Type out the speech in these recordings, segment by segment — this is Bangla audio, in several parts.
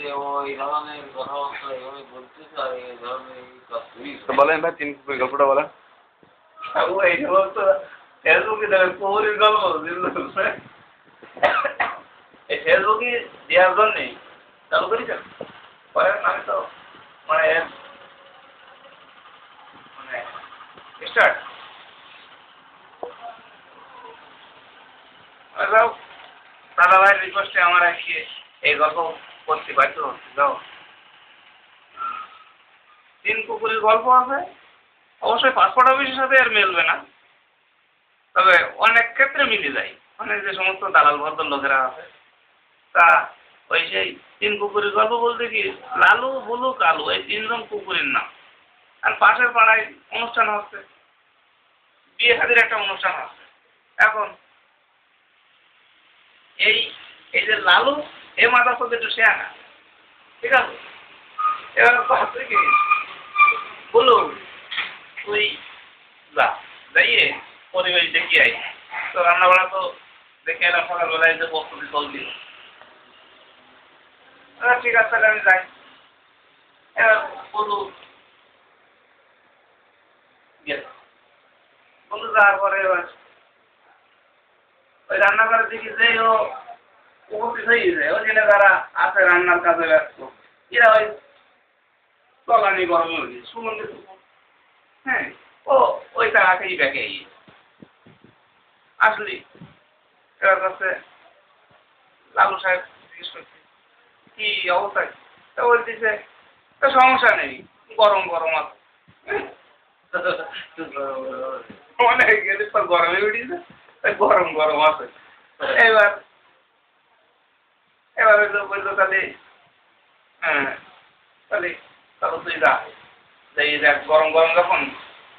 যে ওই ধরনের কথাবার্তা এভাবে বলতেছে আর এই ধরনের তো বলেন ভাই তিন গল্পটা বলেন। এই বলতো ফেসবুকে দেখেন কুহুরির গল্প এই ফেসবুকে দেওয়ার জন্যে চালু করেছেন করেন আমি তো মানে মানে স্টার্ট দাদা ভাইয়ের রিকোয়েস্টে আমার আজকে এই গল্প করতে বাধ্য হচ্ছে যাও। তিন কুকুরের গল্প আছে, অবশ্যই পাসপোর্ট অফিসের সাথে আর মিলবে না, তবে অনেক ক্ষেত্রে মিলে যায়। অনেক যে সমস্ত দালাল ভদ্র লোকেরা আছে তা ওই সেই তিন কুকুরের গল্প বলতে কি লালু বুলু কালু এই তিনজন কুকুরের নাম। আর পাশের পাড়ায় অনুষ্ঠান হচ্ছে, বিয়ে শাদীর একটা অনুষ্ঠান হচ্ছে। এখন এই যে লালু এ মাথা সাথে একটু শেয়া না, ঠিক আছে? এবার ভাবছে কি বলু তুই যা যাইয়ে পরিবেশ দেখি আই, তো রান্নাবাড়া তো দেখে এলাম সকালবেলায় যে প্রস্তুতি চলছিল। ঠিক আছে তাহলে আমি যাই। এবার বলু বলু যাওয়ার পরে এবার ওই রান্নাঘরের দিকে যেই ও উপস্থিত হয়ে গেছে, ওই জন্য যারা আছে রান্নার কাজে ব্যস্ত এরা ওই তলানি গরম মুরগি সুগন্ধি হ্যাঁ ও ওই টাকাকেই ব্যাগে আসলি এবার কাছে লালু সাহেব জিজ্ঞেস করছে কি অবস্থা, তা বলতেছে তো সমস্যা নেই গরম গরম আছে মানে গেলে তো গরমে উঠিয়েছে গরম গরম আছে। এবার বললো তাহলে হ্যাঁ তাহলে তাহলে তুই যা যাই দেখ গরম গরম যখন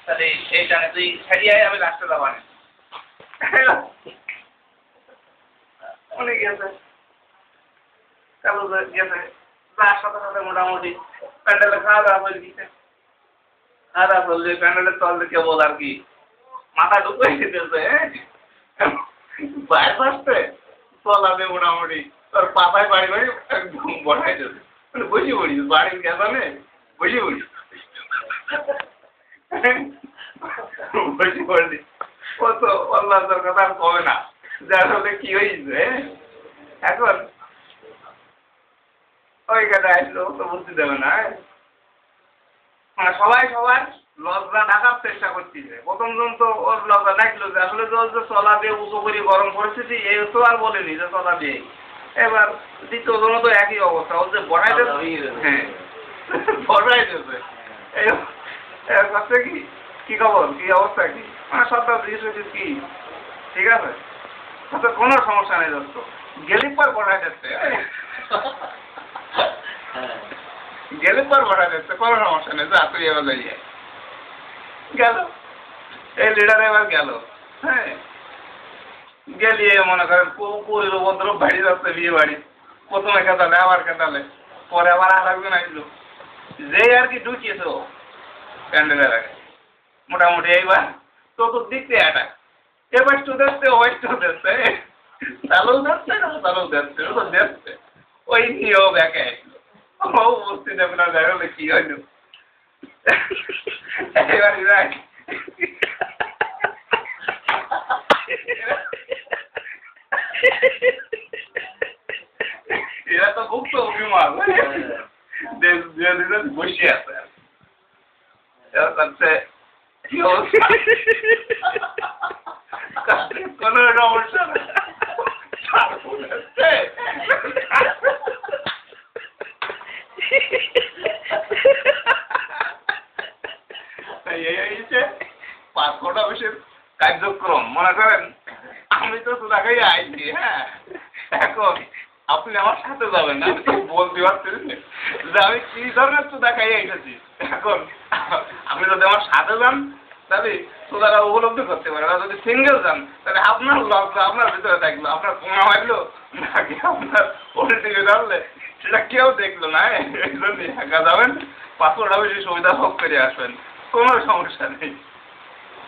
তাহলে এই টানে তুই ছাড়িয়ে আয়, আমি লাস্টে যাবানে অনেক গেছে কালো গেছে যার সাথে সাথে মোটামুটি প্যান্ডেলে খাওয়া দাওয়া করে দিচ্ছে। খাওয়া দাওয়া করলে প্যান্ডেলের তল থেকে বল আর কি মাথা ঢুকে দিতেছে বাইরে আসতে চলাবে মোটামুটি তোর পাতায় বাড়ি বাড়ি একদম বসাই দেবে মানে বসে পড়িস বাড়ির গেছানে বসে পড়িস বসে পড়লি ও তো অল্লাহর কথা আর কবে না যে আসলে কি হয়েছে। এখন ওই কথা আসলো তো বুঝতে দেবে না, সবাই সবার লজ্জা ঢাকার চেষ্টা করতেছে। প্রথম জন তো ওর লজ্জা ডাকলো যে আসলে তো চলা দিয়ে উঁচু করি গরম পরিস্থিতি এই তো আর বলেনি যে চলা দিয়ে। এবার দ্বিতীয় জন তো একই অবস্থা, ও যে বড়াই দেবে হ্যাঁ বড়াই দেবে এর কাছে কি খবর কি অবস্থা কি মানে সবটা জিজ্ঞেস করছিস কি ঠিক আছে তো কোনো সমস্যা নেই দোস্ত গেলি পর বড়াই দিচ্ছে গেলে পর বড়াই দিচ্ছে কোনো সমস্যা নেই যা তুই এবার যাইয়ে গেল এই লিডার এবার গেল হ্যাঁ গেলিয়ে মনে করেন পুরীর উপদ্রব বাড়ি যাচ্ছে বিয়ে বাড়ি প্রথমে কেতালে আবার কেতালে পরে আবার আর একজন আসলো যে আর কি ঢুকিয়েছে ও প্যান্ডেলের আগে মোটামুটি এইবার চতুর্দিক দিয়ে অ্যাটাক এবার স্টুডেন্টে ওই স্টুডেন্টে চালু যাচ্ছে না চালু যাচ্ছে ও তো দেখছে ওই নিয়েও ব্যাকে আসলো ও বুঝতে দেবে না যাই বলে কি হইল এবার এরা তো ভুক্ত অভিমান বসে আছে কি অবস্থা কোন সমস্যা পাসপোর্ট অফিসের কার্যক্রম মনে করেন আমি তো সুদাকাই আইছি হ্যাঁ এখন আপনি আমার সাথে যাবেন না আমি তো বলতে পারছেন যে আমি কি ধরনের সুদাকাই এসেছি। এখন আপনি যদি আমার সাথে যান তাহলে সুদারা উপলব্ধি করতে পারেন, আর যদি সিঙ্গেল যান তাহলে আপনার লজ্জা আপনার ভিতরে থাকলো, আপনার পোঙা মারলো নাকি আপনার উল্টে ধরলে সেটা কেউ দেখলো না। এই জন্য একা যাবেন পাসপোর্ট অফিসে সুবিধা ভোগ করে আসবেন, কোনো সমস্যা নেই।